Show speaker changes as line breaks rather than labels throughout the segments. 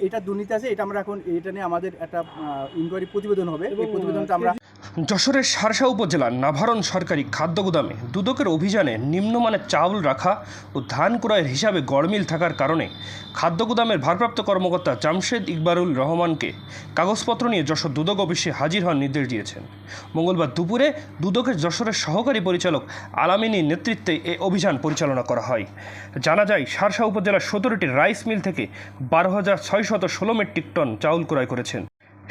এটা দুর্নীতি আছে, এটা আমরা এখন এটা নিয়ে আমাদের একটা ইনকোয়ারি প্রতিবেদন হবে। এই প্রতিবেদনটা আমরা
যশোরের শার্শা উপজেলার নাভারণ সরকারি খাদ্য গুদামে দুদকের অভিযানে নিম্নমানের চাউল রাখা ও ধান ক্রয়ের হিসাবে গড়মিল থাকার কারণে খাদ্য গুদামের ভারপ্রাপ্ত কর্মকর্তা জামশেদ ইকবারুল রহমানকে কাগজপত্র নিয়ে যশোর দুদক অফিসে হাজির হওয়ার নির্দেশ দিয়েছেন। মঙ্গলবার দুপুরে দুদকের যশোরের সহকারী পরিচালক আলামিনীর নেতৃত্বে এ অভিযান পরিচালনা করা হয়। জানা যায়, শার্শা উপজেলার 17টি রাইস মিল থেকে 12,616 মেট্রিক টন চাউল ক্রয় করেছেন।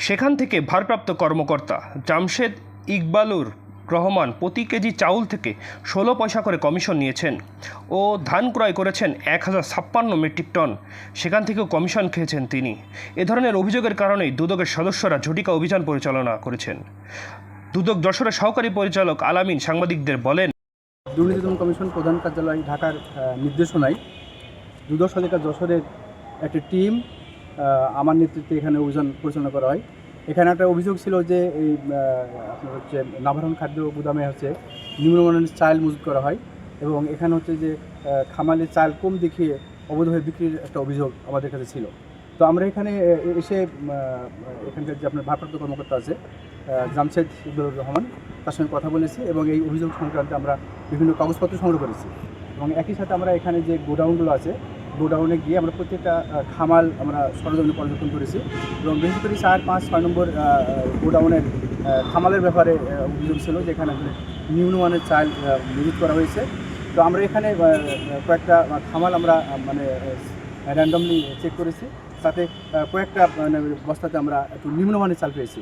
সেখান থেকে ভারপ্রাপ্ত কর্মকর্তা জামশেদ ইকবালুর রহমান প্রতি কেজি চাউল থেকে 16 পয়সা করে কমিশন নিয়েছেন ও ধান ক্রয় করেছেন 1056 মেট্রিক টন, সেখান থেকেও কমিশন খেয়েছেন তিনি। এ ধরনের অভিযোগের কারণেই দুদকের সদস্যরা ঝটিকা অভিযান পরিচালনা করেছেন। দুদক যশোরের সহকারী পরিচালক আলামিন সাংবাদিকদের বলেন,
দুর্নীতি দমন কমিশন প্রধান কার্যালয় ঢাকার নির্দেশনায় দুদক শাখা যশোরের একটা টিম আমার নেতৃত্বে এখানে অভিযান পরিচালনা করা হয়। এখানে একটা অভিযোগ ছিল যে এই আপনার হচ্ছে নাভারণ খাদ্য গুদামে হচ্ছে নিম্নমানের চাল মজুত করা হয় এবং এখানে হচ্ছে যে খামালে চাল কম দেখিয়ে অবৈধভাবে বিক্রির একটা অভিযোগ আমাদের কাছে ছিল। তো আমরা এখানে এসে এখানকার যে আপনার ভারপ্রাপ্ত কর্মকর্তা আছে জামশেদ ইকবালুর রহমান, তার সঙ্গে কথা বলেছি এবং এই অভিযোগ সংক্রান্তে আমরা বিভিন্ন কাগজপত্র সংগ্রহ করেছি এবং একই সাথে আমরা এখানে যে গোডাউনগুলো আছে গোডাউনে গিয়ে আমরা প্রত্যেকটা খামাল আমরা সরজমিনে পর্যবেক্ষণ করেছি এবং বিশেষ করে 4, 5, 6 নম্বর গোডাউনের খামালের ব্যাপারে অভিযোগ ছিল, যেখানে নিম্নমানের চাল মজুত করা হয়েছে। তো আমরা এখানে কয়েকটা খামাল আমরা মানে র্যান্ডমলি চেক করেছি, তাতে কয়েকটা বস্তাতে আমরা একটু নিম্নমানের চাল পেয়েছি।